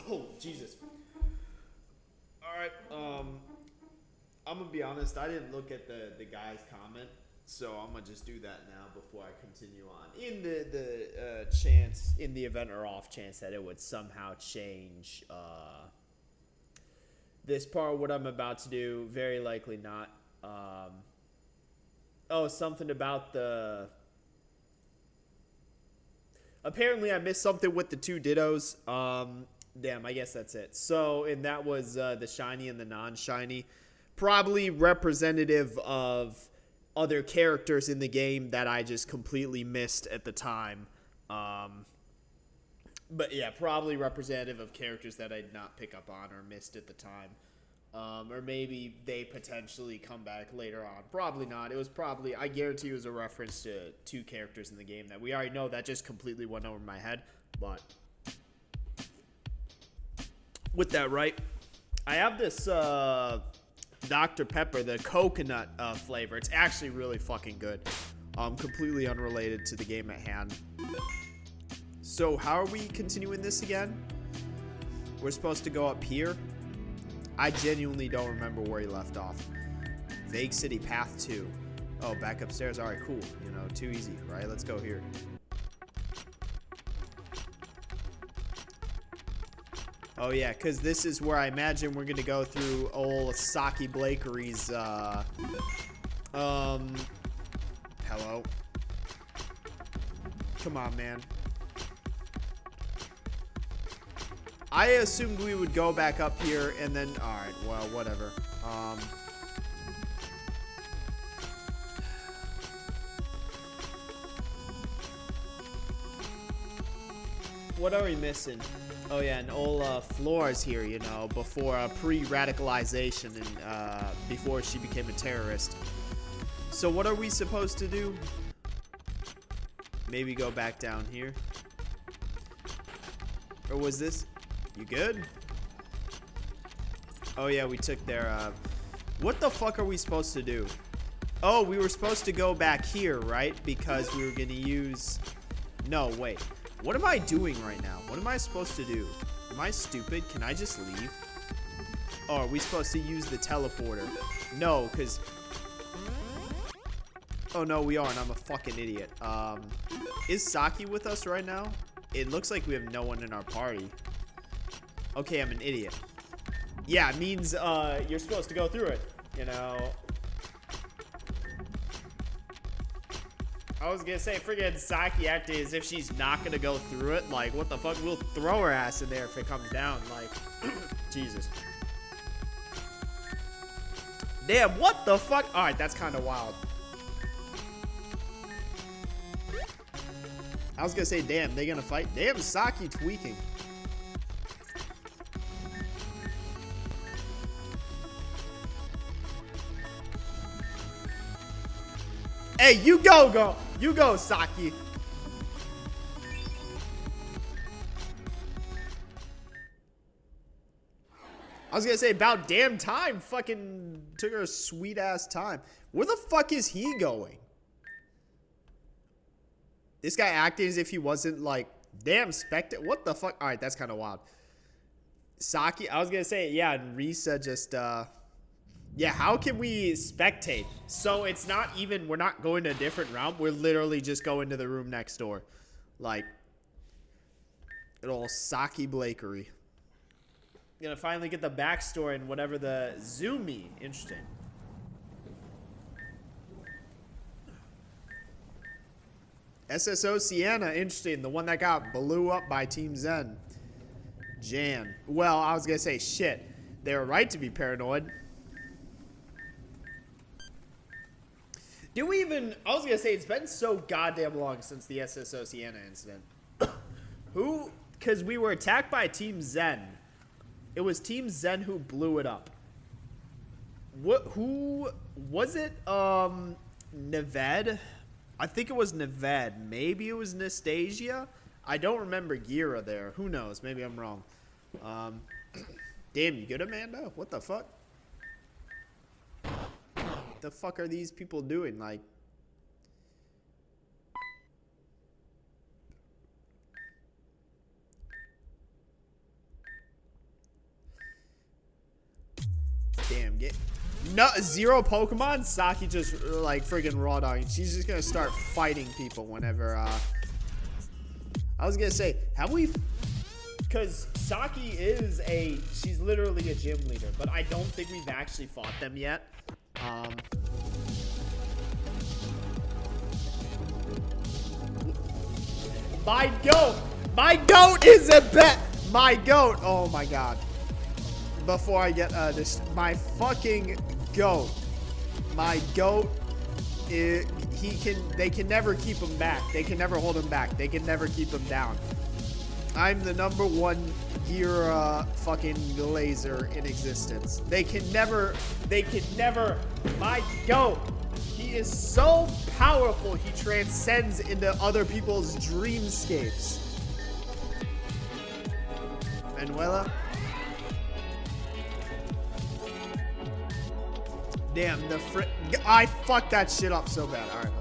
Oh, Jesus. Alright, I'm gonna be honest, I didn't look at the guy's comment, so I'm gonna just do that now before I continue on. In the chance, in the event or off chance that it would somehow change this part, what I'm about to do, very likely not. Oh, something about the... Apparently I missed something with the two dittos. Damn, I guess that's it. So, and that was the shiny and the non-shiny. Probably representative of other characters in the game that I just completely missed at the time. But yeah, probably representative of characters that I did not pick up on or missed at the time. Or maybe they potentially come back later on. Probably not. It was probably, I guarantee it was a reference to two characters in the game that we already know. That just completely went over my head. But with that, right? I have this Dr. Pepper, the coconut flavor. It's actually really fucking good. Completely unrelated to the game at hand. So how are we continuing this again? We're supposed to go up here. I genuinely don't remember where he left off. Vague City Path 2. Oh, back upstairs? Alright, cool. You know, too easy, right? Let's go here. Oh, yeah, because this is where I imagine we're going to go through old Saki Blakery's, hello? Come on, man. I assumed we would go back up here and then... Alright, well, whatever. What are we missing? Oh yeah, and old Flora's here, you know, before pre-radicalization and before she became a terrorist. So what are we supposed to do? Maybe go back down here. Or was this... You good? Oh yeah, we took their, what the fuck are we supposed to do? Oh, we were supposed to go back here, right? Because we were gonna use... No, wait. What am I doing right now? What am I supposed to do? Am I stupid? Can I just leave? Oh, are we supposed to use the teleporter? No, because... Oh no, we aren't. I'm a fucking idiot. Is Saki with us right now? It looks like we have no one in our party. Okay, I'm an idiot. Yeah, it means you're supposed to go through it, you know. I was gonna say, friggin' Saki acting as if she's not gonna go through it. Like, what the fuck? We'll throw her ass in there if it comes down. Like, Jesus. Damn, what the fuck? Alright, that's kind of wild. I was gonna say, damn, they gonna fight? Damn, Saki tweaking. Hey, you go. You go, Saki. I was gonna say, about damn time. Fucking took her a sweet ass time. Where the fuck is he going? This guy acting as if he wasn't like, damn, spectate. What the fuck? Alright, that's kind of wild. Saki, I was gonna say, yeah, and Risa just, yeah, how can we spectate? So it's not even, we're not going to a different realm. We're literally just going to the room next door. Like, good old Saki Blakery. Gonna finally get the backstory and whatever the Zoomy. Interesting. SSO Sienna, interesting. The one that got blew up by Team Zen. Jan. Well, I was gonna say, shit. They were right to be paranoid. Do we even... I was going to say, it's been so goddamn long since the SSO Sienna incident. Who... Because we were attacked by Team Zen. It was Team Zen who blew it up. What... Who... Was it, Neved? I think it was Neved. Maybe it was Nastasia? I don't remember Gira there. Who knows? Maybe I'm wrong. Damn, you good, Amanda? What the fuck? The fuck are these people doing? Like, Damn, no, 0 Pokemon? Saki just like friggin' raw dogging. She's just gonna start fighting people whenever I was gonna say, have we, because Saki is she's literally a gym leader, but I don't think we've actually fought them yet. My goat is a bet. My goat. Oh my god. Before I get this, my fucking goat. My goat. They can never keep him back. They can never hold him back. They can never keep him down. I'm the #1 gear fucking laser in existence. They can never. My goat. He is so powerful, he transcends into other people's dreamscapes. Manuela? Damn, I fucked that shit up so bad. Alright.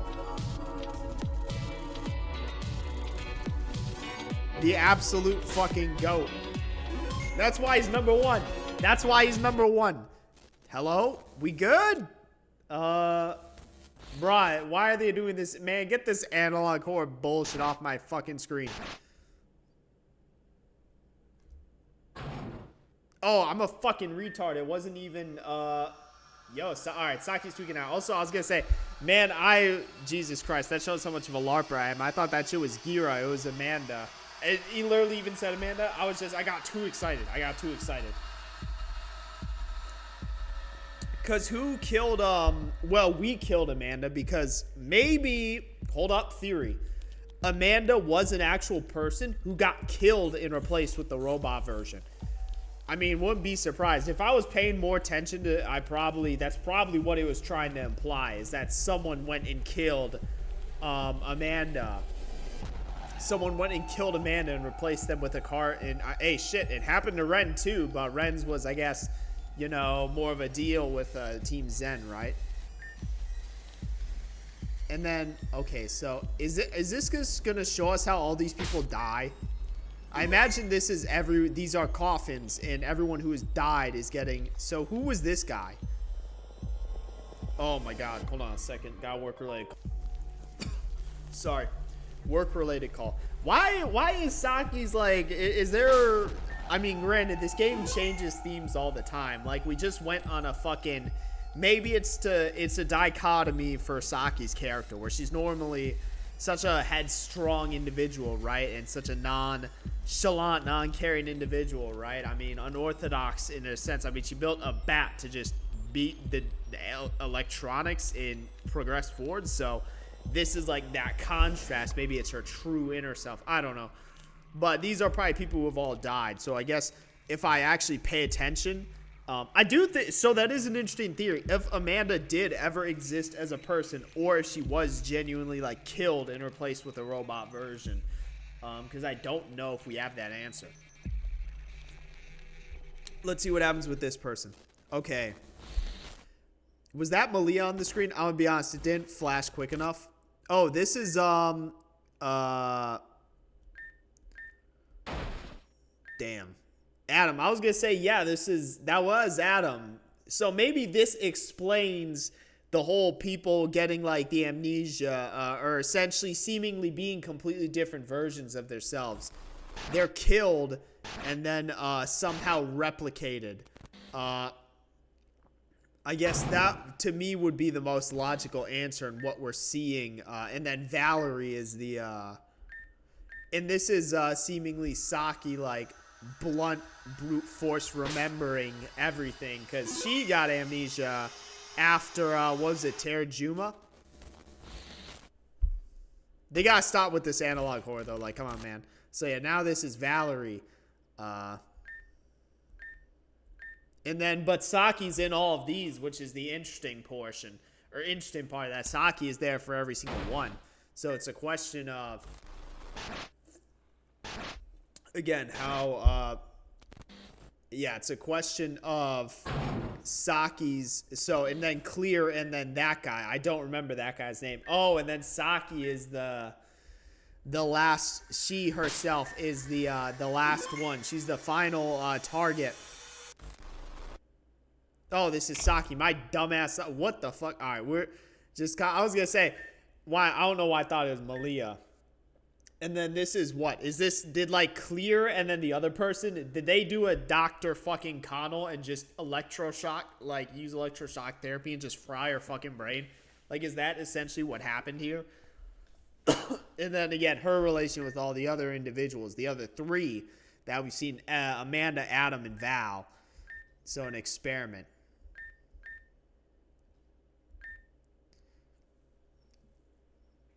The absolute fucking goat. That's why he's #1. That's why he's #1. Hello? We good? Bruh, why are they doing this? Man, get this analog horror bullshit off my fucking screen. Oh, I'm a fucking retard. It wasn't even, alright, Saki's tweaking out. Also, I was gonna say, man, Jesus Christ, that shows how much of a LARPer I am. I thought that shit was Gira. It was Amanda. He literally even said Amanda. I got too excited. Because who killed, well, we killed Amanda because maybe, hold up, theory. Amanda was an actual person who got killed and replaced with the robot version. I mean, wouldn't be surprised. If I was paying more attention to it, that's probably what it was trying to imply, is that someone went and killed Amanda. Someone went and killed Amanda and replaced them with a car. And, hey, shit, it happened to Ren too, but Ren's was, I guess, you know, more of a deal with Team Zen, right? And then, okay, so is this just gonna show us how all these people die? I imagine these are coffins, and everyone who has died is getting. So who was this guy? Oh my god, hold on a second. Got work related call. Sorry. Work related call. Why is Saki's like, is there, I mean, granted, this game changes themes all the time. Like, we just went on a fucking, maybe it's a dichotomy for Saki's character, where she's normally such a headstrong individual, right? And such a nonchalant, non-caring individual, right? I mean, unorthodox in a sense. I mean, she built a bat to just beat the electronics and progress forward. So this is like that contrast. Maybe it's her true inner self. I don't know. But these are probably people who have all died. So I guess if I actually pay attention, I do think, so that is an interesting theory. If Amanda did ever exist as a person, or if she was genuinely like killed and replaced with a robot version. Because I don't know if we have that answer. Let's see what happens with this person. Okay. Was that Malia on the screen? I'm gonna be honest, it didn't flash quick enough. Oh, this is damn. Adam. I was gonna say, yeah, that was Adam. So maybe this explains the whole people getting like the amnesia, or essentially seemingly being completely different versions of themselves. They're killed and then somehow replicated. I guess that to me would be the most logical answer in what we're seeing. And then Valerie is the and this is seemingly Saki like blunt brute force remembering everything, because she got amnesia after what was it, Terajuma? They gotta stop with this analog horror though, like come on man. So yeah, now this is Valerie, and then but Saki's in all of these, which is the interesting portion, or interesting part of that. Saki is there for every single one, so it's a question of, again, how, yeah, it's a question of Saki's, so, and then Clear, and then that guy. I don't remember that guy's name. Oh, and then Saki is the last, she herself is the last one. She's the final target. Oh, this is Saki. My dumbass. What the fuck? All right, we're just. I was gonna say, why? I don't know why I thought it was Malia. And then this is what? Is this, did like Clear and then the other person, did they do a Dr. fucking Connell and just electroshock, like use electroshock therapy and just fry her fucking brain? Like, is that essentially what happened here? And then again, her relation with all the other individuals, the other three that we've seen, Amanda, Adam, and Val. So an experiment.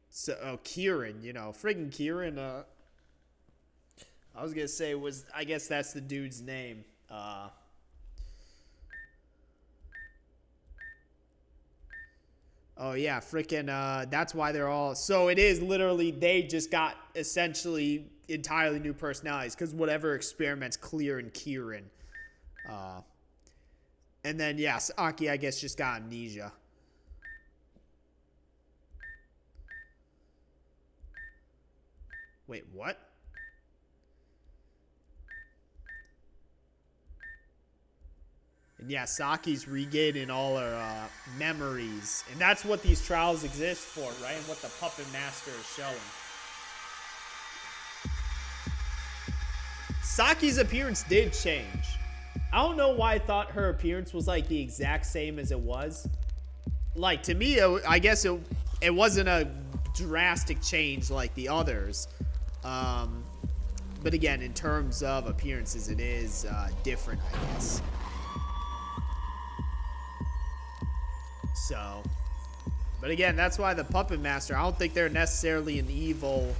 So, oh, Kieran, you know, friggin' Kieran, I was gonna say I guess that's the dude's name. Oh yeah, freaking, that's why they're all, so it is literally, they just got essentially entirely new personalities, because whatever experiments Clear and Kieran. And then, yes, Aki, I guess, just got amnesia. Wait, what? And yeah, Saki's regaining all her memories. And that's what these trials exist for, right? And what the Puppet Master is showing. Saki's appearance did change. I don't know why I thought her appearance was like the exact same as it was. Like, to me, I guess it wasn't a drastic change like the others. But again, in terms of appearances, it is different, I guess. So, but again, that's why the Puppet Master, I don't think they're necessarily an evil,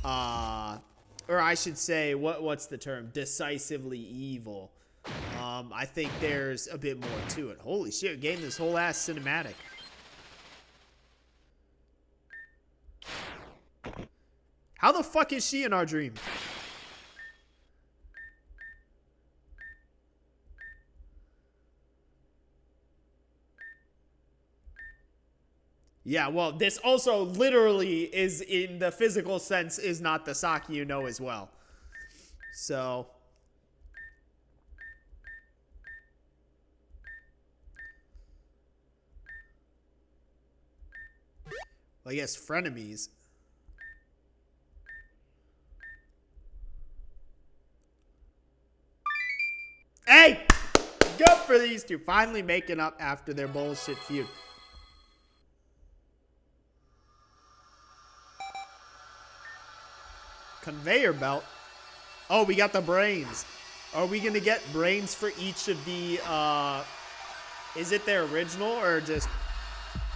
or I should say, what's the term? Decisively evil. I think there's a bit more to it. Holy shit, getting this whole ass cinematic. How the fuck is she in our dream? Yeah, well, this also literally is, in the physical sense, is not the Saki you know as well. So. Well, I guess frenemies. Hey! Good for these two. Finally making up after their bullshit feud. Conveyor belt? Oh, we got the brains. Are we going to get brains for each of the, is it their original or just,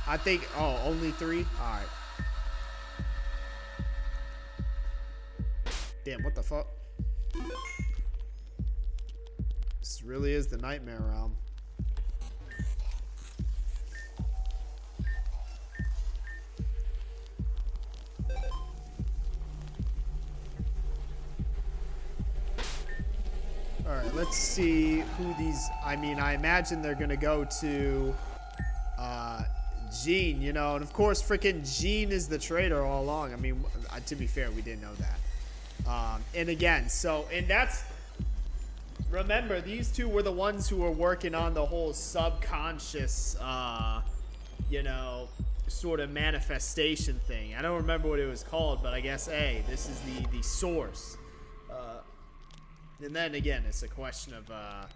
I think, oh, only 3? All right. Damn, what the fuck? This really is the nightmare realm. Alright, let's see who these, I mean, I imagine they're gonna go to Jean, you know, and of course freaking Jean is the traitor all along. I mean, to be fair, we didn't know that. And again, so, and that's, remember, these two were the ones who were working on the whole subconscious, you know, sort of manifestation thing. I don't remember what it was called, but I guess, hey, this is the source. And then again, it's a question of, let's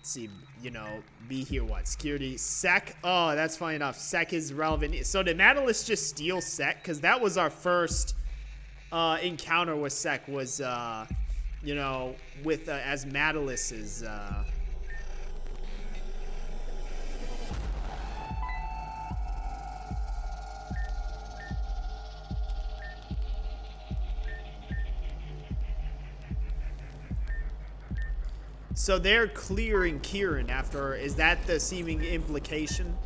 see, you know, be here, what, security, Sec, oh, that's funny enough, Sec is relevant. So did Madalis just steal Sec? Because that was our first encounter with Sec, was, you know, with, as Madalis's, so they're clearing Kieran after, is that the seeming implication?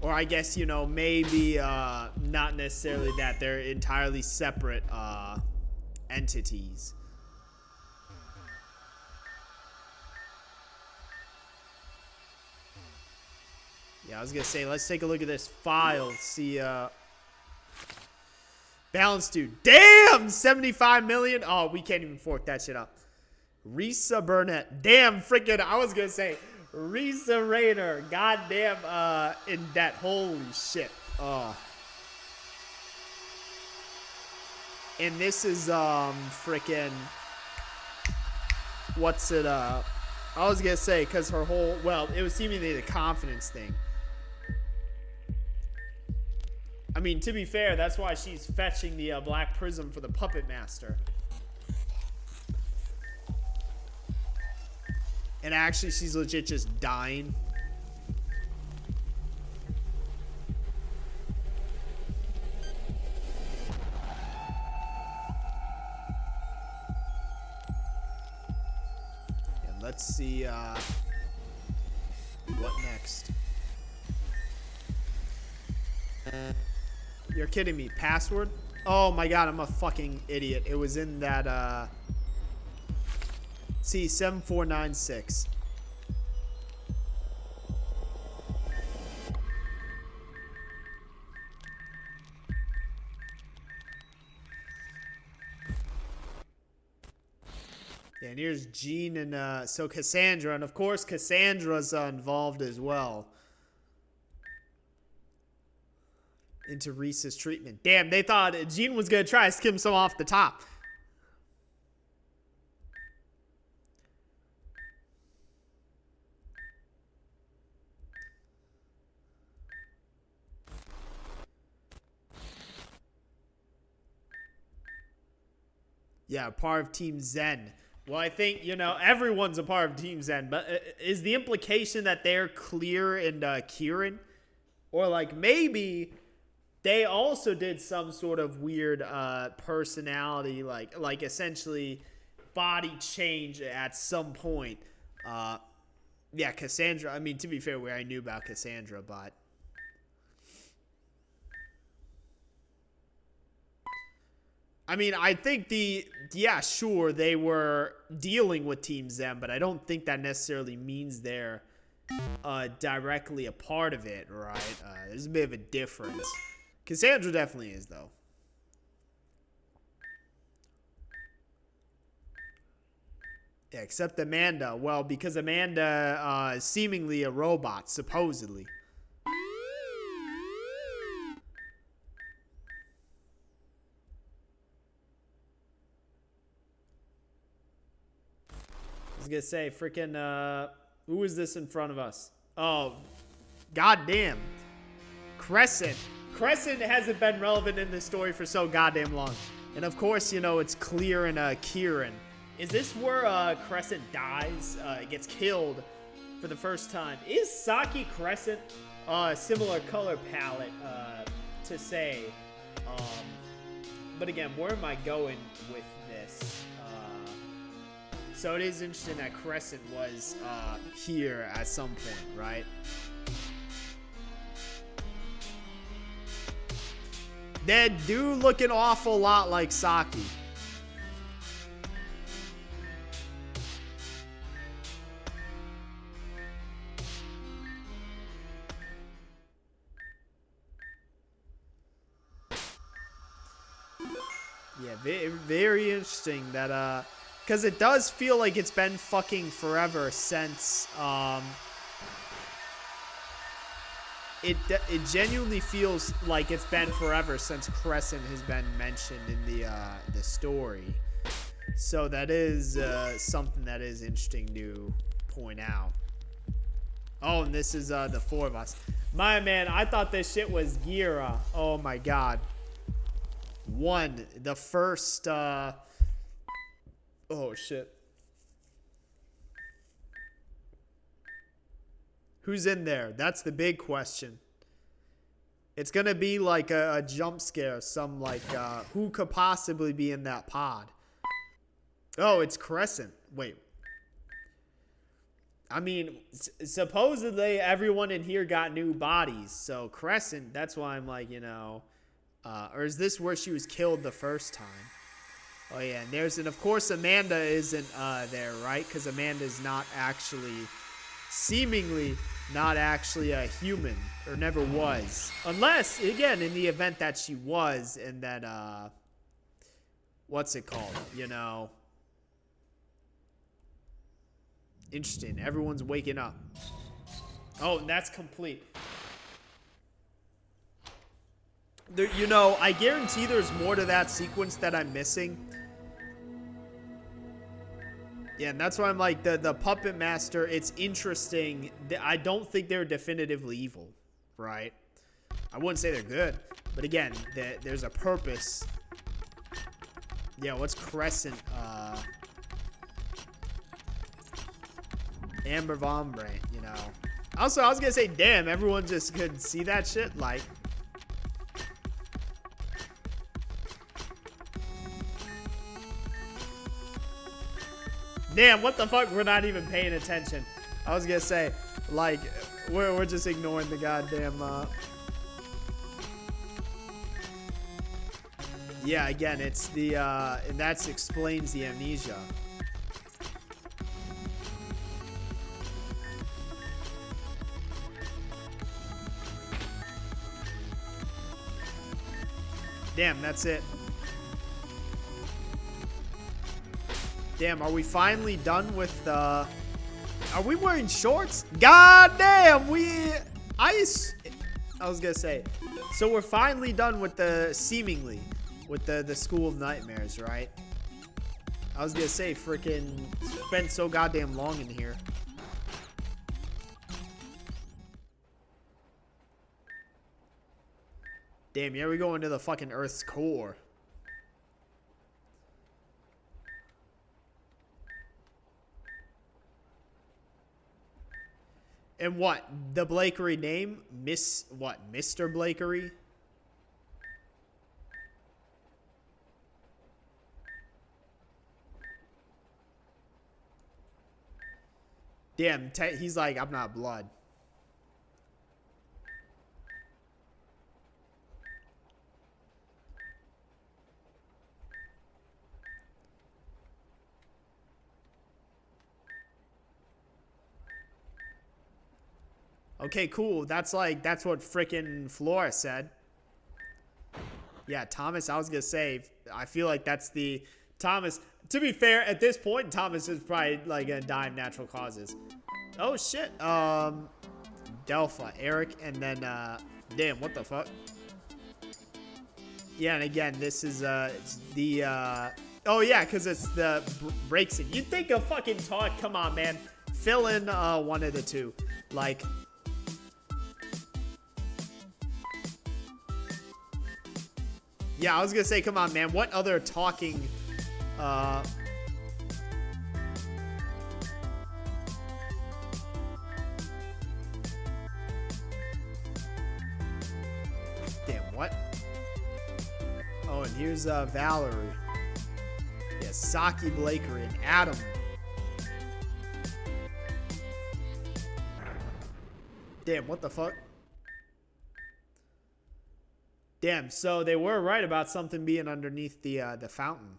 Or I guess, you know, maybe not necessarily that. They're entirely separate entities. Yeah, I was going to say, let's take a look at this file. See, Balance dude. Damn, 75 million. Oh, we can't even fork that shit up. Risa Burnett. Damn, freaking, I was going to say Risa Rayner. Goddamn, in that. Holy shit. Oh. And this is, freaking, what's it, I was going to say, because her whole, well, it was seemingly the confidence thing. I mean, to be fair, that's why she's fetching the Black Prism for the Puppet Master. And actually, she's legit just dying. And let's see what next. You're kidding me. Password? Oh my god, I'm a fucking idiot. It was in that, see, 7496. Yeah, and here's Jean and, so Cassandra. And of course, Cassandra's involved as well. Into Reese's treatment. Damn, they thought Jean was going to try to skim some off the top. Yeah, part of Team Zen. Well, I think, you know, everyone's a part of Team Zen, but is the implication that they're Clear and Kieran? Or, like, maybe they also did some sort of weird personality, like essentially body change at some point. Yeah, Cassandra, I mean, to be fair, I knew about Cassandra, but I mean, I think yeah, sure, they were dealing with Team Zen, but I don't think that necessarily means they're directly a part of it, right? There's a bit of a difference. Cassandra definitely is, though. Yeah, except Amanda. Well, because Amanda is seemingly a robot, supposedly. I was gonna say, freaking, who is this in front of us? Oh, goddamn. Crescent. Crescent hasn't been relevant in this story for so goddamn long. And of course, you know, it's Clear and Kieran. Is this where Crescent dies? Gets killed for the first time. Is Saki Crescent a similar color palette to say? But again, where am I going with this? So it is interesting that Crescent was here at some point, right? They do look an awful lot like Saki. Yeah, very interesting that, because it does feel like it's been fucking forever since, It genuinely feels like it's been forever since Crescent has been mentioned in the story. So that is something that is interesting to point out. Oh, and this is the four of us. My man, I thought this shit was Gira. Oh my god. The first, oh shit. Who's in there? That's the big question. It's going to be like a jump scare. Some like, who could possibly be in that pod? Oh, it's Crescent. Wait. I mean, supposedly everyone in here got new bodies. So Crescent, that's why I'm like, you know. Or is this where she was killed the first time? Oh, yeah. And of course, Amanda isn't there, right? Because Amanda's not actually seemingly not actually a human, or never was. Unless, again, in the event that she was, and then, what's it called? You know. Interesting. Everyone's waking up. Oh, and that's complete. There, you know, I guarantee there's more to that sequence that I'm missing. Yeah, and that's why I'm like, the Puppet Master, it's interesting. I don't think they're definitively evil, right? I wouldn't say they're good. But again, there's a purpose. Yeah, what's Crescent? Amber Vombre, you know. Also, I was gonna say, damn, everyone just could see that shit. Like, damn, what the fuck? We're not even paying attention. I was gonna say, like, we're just ignoring the goddamn, yeah, again, it's the, and that explains the amnesia. Damn, that's it. Damn, are we finally done with the... Are we wearing shorts? God damn, I was gonna say. So we're finally done with the... Seemingly. With the School of Nightmares, right? I was gonna say, freaking... Spent so goddamn long in here. Damn, yeah, we go into the fucking Earth's core. And what? The Blakery name? Mr. Blakery? Damn, he's like, I'm not blood. Okay, cool. That's what frickin' Flora said. Yeah, Thomas, I was gonna say, I feel like that's the... Thomas, to be fair, at this point, Thomas is probably, like, gonna die of natural causes. Oh, shit. Delpha, Eric, and then, damn, what the fuck? Yeah, and again, this is, it's the, oh, yeah, because it's the breaks it. You'd think a fucking talk, come on, man. Fill in, one of the two. Like... Yeah, I was gonna say, come on, man. What other talking, Damn, what? Oh, and here's, Valerie. Yeah, Saki Blakery and Adam. Damn, what the fuck? Damn, so they were right about something being underneath the fountain.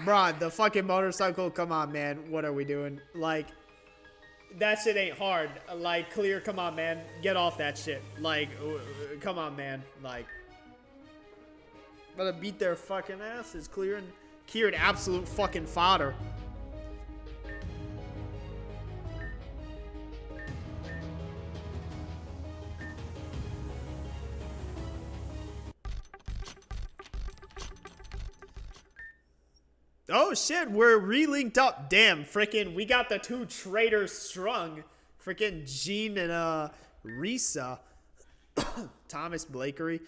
Bruh, the fucking motorcycle, come on, man. What are we doing? Like, that shit ain't hard. Like, clear, come on, man. Get off that shit. Like, come on, man. Like, gotta beat their fucking asses. Clear and absolute fucking fodder. Oh shit, we're re-linked up. Damn, frickin', we got the two traitors strung. Frickin' Gene and Risa. Thomas Blakery.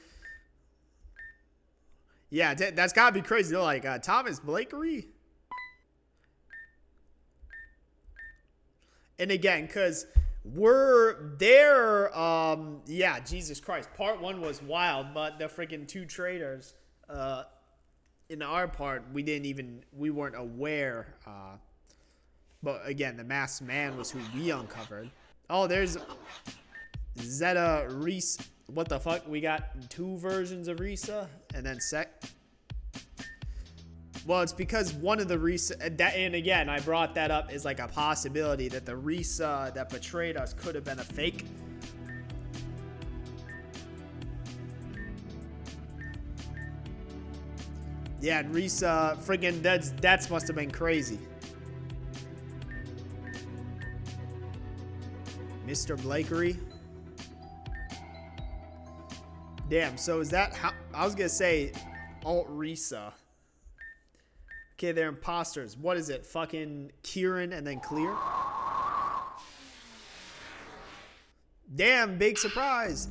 Yeah, that's gotta be crazy. They're like, Thomas Blakery? And again, because we're there, yeah, Jesus Christ. Part 1 was wild, but the frickin' two traitors, in our part, we weren't aware. But again, the masked man was who we uncovered. Oh, there's Zeta Reese. What the fuck? We got 2 versions of Risa, and then Well, it's because one of the Risa, and again, I brought that up as like a possibility that the Risa that betrayed us could have been a fake. Yeah, and Risa, friggin' that's must have been crazy. Mr. Blakery. Damn, so is that how, I was gonna say Alt Risa. Okay, they're imposters. What is it? Fucking Kieran and then Clear? Damn, big surprise.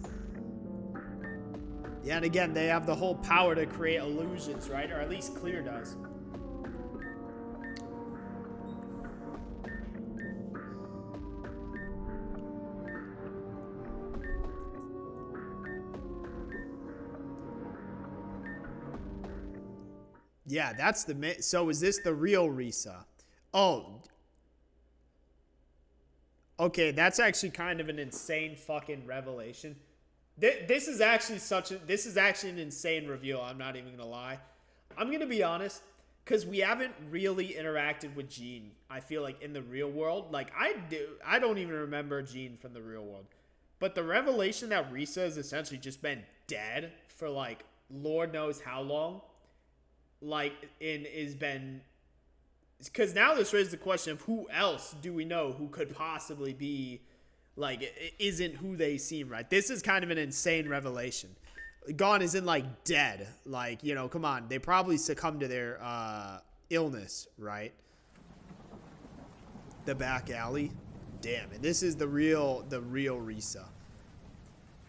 Yeah, and again, they have the whole power to create illusions, right? Or at least Clear does. Yeah, that's the... So is this the real Risa? Oh. Okay, that's actually kind of an insane fucking revelation. This is actually this is actually an insane reveal. I'm not even gonna lie. I'm gonna be honest, because we haven't really interacted with Jean. I feel like in the real world, like I don't even remember Jean from the real world. But the revelation that Risa has essentially just been dead for like Lord knows how long, like is been, because now this raises the question of who else do we know who could possibly be. Like, isn't who they seem, right? This is kind of an insane revelation. Gone isn't, like, dead. Like, you know, come on. They probably succumbed to their illness, right? The back alley. Damn, and this is the real Risa.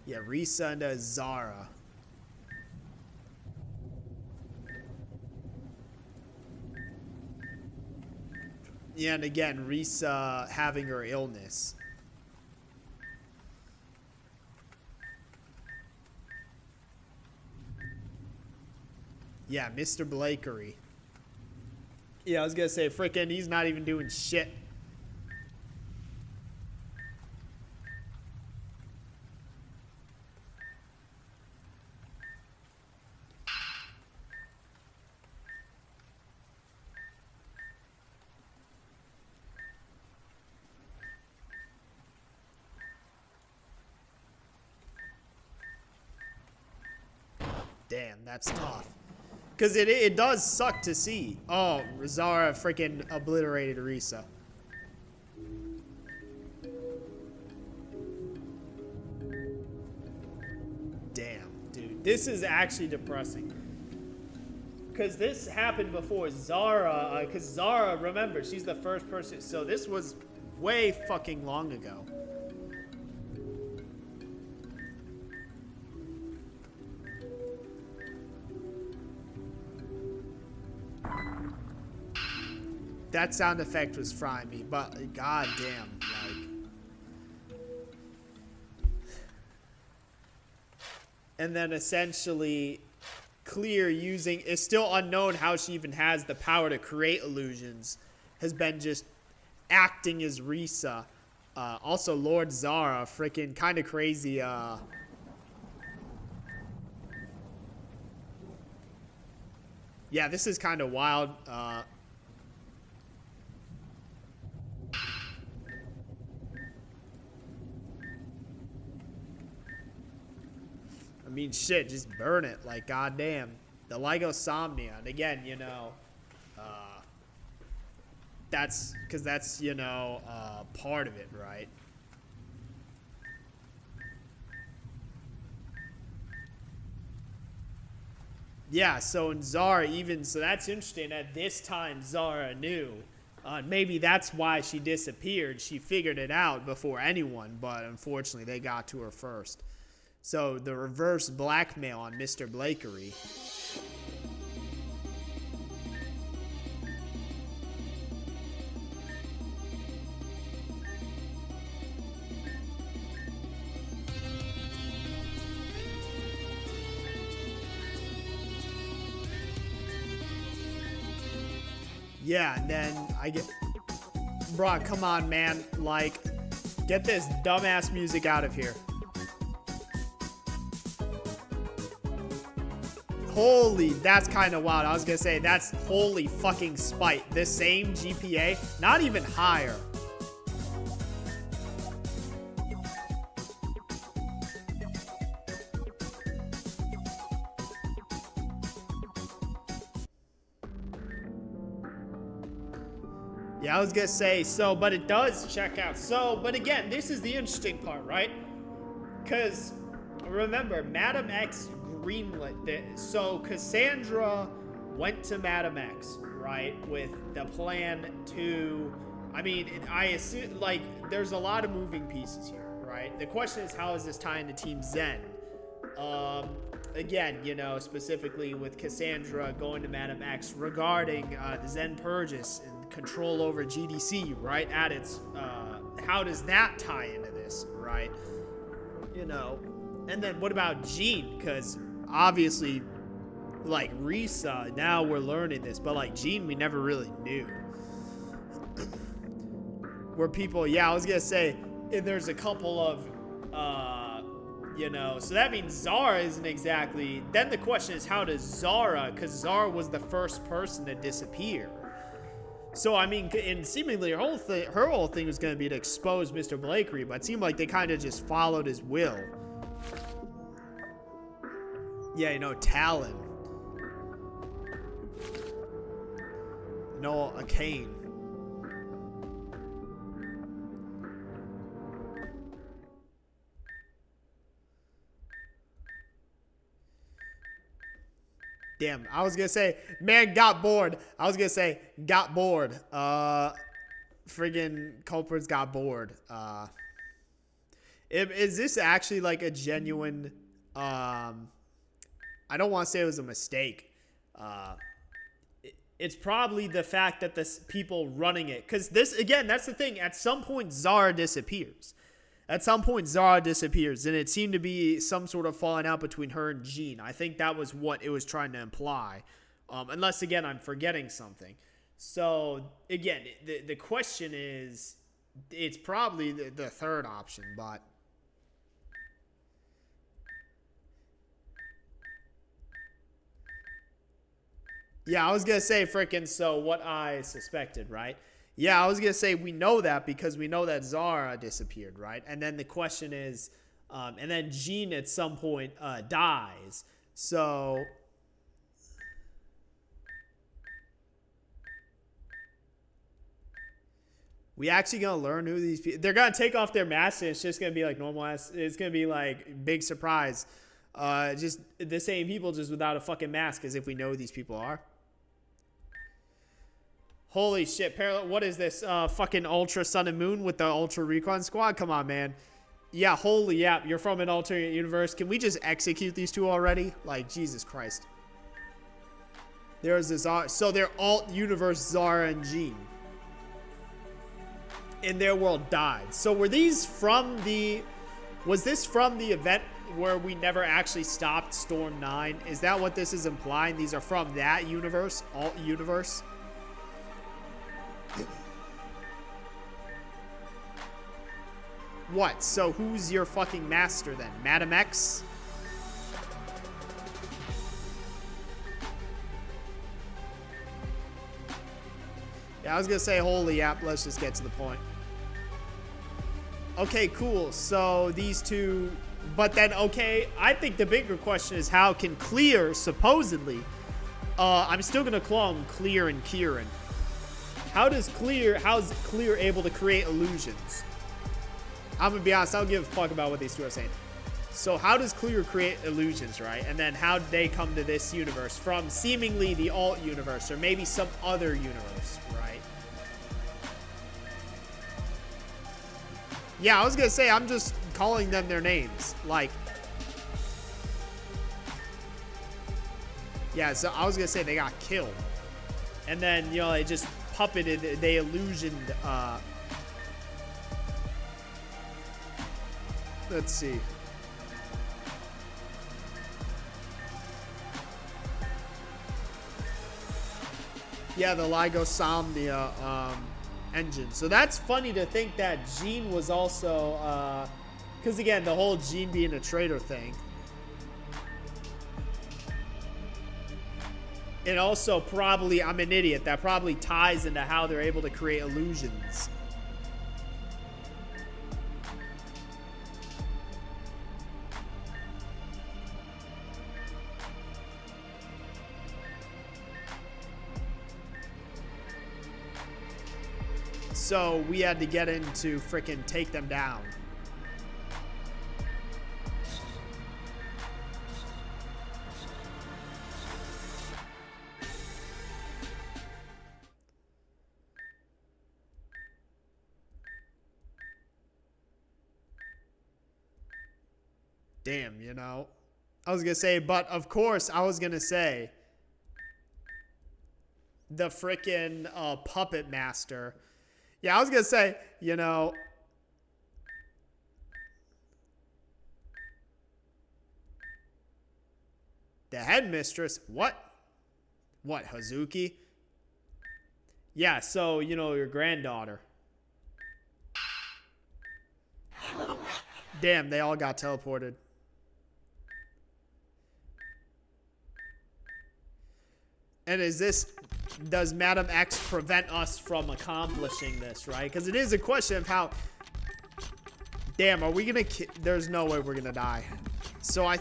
Yeah, Risa and Zara. Yeah, and again, Risa having her illness. Yeah, Mr. Blakery. Yeah, I was gonna say, frickin' he's not even doing shit. Damn, that's tough. Because it does suck to see. Oh, Zara freaking obliterated Risa. Damn, dude. This is actually depressing. Because this happened before Zara. Because Zara, remember, she's the first person. So this was way fucking long ago. That sound effect was frying me, but goddamn, like. And then essentially, Clear using, it's still unknown how she even has the power to create illusions, has been just acting as Risa. Also, Lord Zara, freaking kind of crazy. Yeah, this is kind of wild. I mean, shit, just burn it. Like, goddamn. The Lygosomnia. And again, you know, that's, because that's, you know, part of it, right? Yeah, so in Zara even, so that's interesting. At this time, Zara knew. Maybe that's why she disappeared. She figured it out before anyone, but unfortunately, they got to her first. So, the reverse blackmail on Mr. Blakery. Yeah, and then I get... Bruh, come on, man. Like, get this dumbass music out of here. Holy, that's kind of wild. I was gonna say, that's holy fucking spite. The same GPA, not even higher. Yeah, I was gonna say, so, but it does check out. So, but again, this is the interesting part, right? Because, remember, Madam X greenlit this. So, Cassandra went to Madam X, right? With the plan to, I mean, I assume, like, there's a lot of moving pieces here, right? The question is, how is this tying to Team Zen? Again, you know, specifically with Cassandra going to Madam X regarding the Zen Purges and control over GDC, right? At its, how does that tie into this, right? You know, and then what about Jean? Because obviously, like Risa, now we're learning this, but like Jean, we never really knew. Where people, yeah, I was gonna say, there's a couple of, you know, so that means Zara isn't exactly. Then the question is, how does Zara? Because Zara was the first person to disappear. So, I mean, and seemingly her whole thing was going to be to expose Mr. Blakery, but it seemed like they kind of just followed his will. Yeah, you know, Talon. No, a Kane. Damn, I was gonna say, man got bored. I was gonna say, got bored. Friggin' culprits got bored. Is this actually like a genuine, I don't want to say it was a mistake. It's probably the fact that the people running it, because this, again, that's the thing. At some point, Zara disappears. At some point, Zara disappears, and it seemed to be some sort of falling out between her and Jean. I think that was what it was trying to imply. Unless, again, I'm forgetting something. So, again, the question is, it's probably the third option, but... Yeah, I was going to say, frickin', so what I suspected, right? Yeah, I was going to say we know that because we know that Zara disappeared, right? And then the question is, and then Jean at some point dies. So... we actually going to learn who these people... they're going to take off their masks and it's just going to be like normal ass. It's going to be like big surprise. Just the same people just without a fucking mask as if we know who these people are. Holy shit, Parallel, what is this? Fucking Ultra Sun and Moon with the Ultra Recon Squad? Come on, man. Yeah, holy yeah, you're from an alternate universe. Can we just execute these two already? Like, Jesus Christ. There's this, so they're alt universe Zara and Jean. In their world died. So were these from the, was this from the event where we never actually stopped Storm 9? Is that what this is implying? These are from that universe, alt universe? What? So who's your fucking master then? Madam X? Yeah, I was gonna say holy yap, let's just get to the point. Okay, cool. So these two, but then okay, I think the bigger question is how can Clear supposedly, I'm still gonna call them Clear and Kieran. How's Clear able to create illusions? I'm gonna be honest, I don't give a fuck about what these two are saying. So how does Clear create illusions, right? And then how did they come to this universe from seemingly the alt universe or maybe some other universe, right? Yeah, I was gonna say, I'm just calling them their names. Like, yeah, so I was gonna say they got killed. And then, you know, they just puppeted, they illusioned, let's see. Yeah, the Lygosomnia engine. So that's funny to think that Jean was also, because again, the whole Jean being a traitor thing. And also, probably, I'm an idiot. That probably ties into how they're able to create illusions. So we had to get in to frickin' take them down. Damn, you know. I was gonna say, but of course I was gonna say the frickin' puppet master. Yeah, I was gonna say, you know, the headmistress. What? What, Hazuki? Yeah, so, you know, your granddaughter. Damn, they all got teleported. And is this... Does Madam X prevent us from accomplishing this, right? Because it is a question of how... Damn, are we gonna... There's no way we're gonna die. So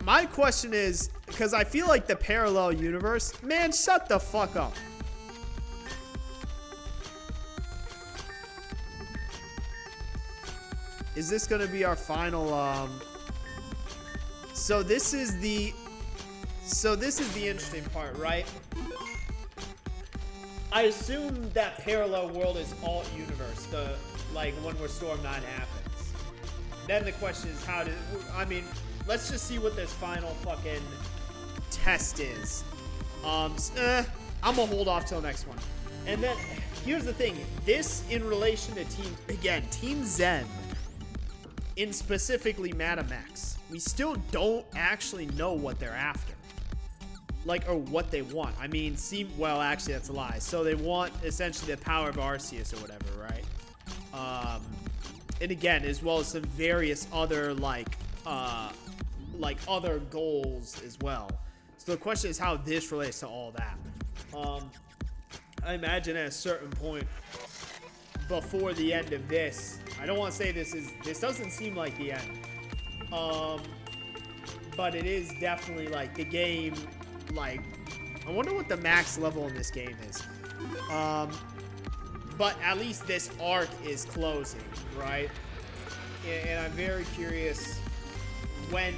my question is... Because I feel like the parallel universe... Man, shut the fuck up. Is this gonna be our final... So this is the interesting part, right? I assume that parallel world is alt universe, like when where Storm 9 happens. Then the question is I mean, let's just see what this final fucking test is. I'm gonna hold off till next one. And then, here's the thing. This in relation to Team Zen, in specifically Madam X. We still don't actually know what they're after. Like, or what they want. I mean, well, actually, that's a lie. So they want, essentially, the power of Arceus or whatever, right? And again, as well as some various other, like other goals as well. So the question is how this relates to all that. I imagine at a certain point before the end of this, I don't want to say this doesn't seem like the end. But it is definitely like the game, like, I wonder what the max level in this game is. But at least this arc is closing, right? And I'm very curious when,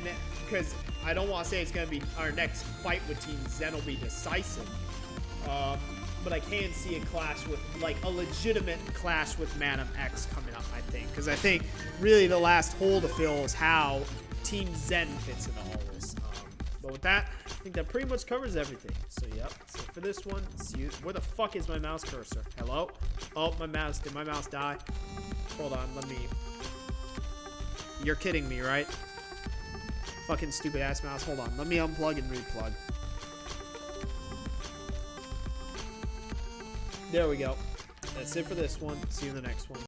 because I don't want to say it's going to be our next fight with Team Zen will be decisive. But I can see a clash with, like, a legitimate clash with Madam X coming up, I think. Because I think really the last hole to fill is how Team Zen fits into all this. But with that, I think that pretty much covers everything. So, yep. So for this one, see you. Where the fuck is my mouse cursor? Hello? Oh, my mouse. Did my mouse die? Hold on. Let me... You're kidding me, right? Fucking stupid ass mouse. Hold on. Let me unplug and replug. There we go. That's it for this one. See you in the next one.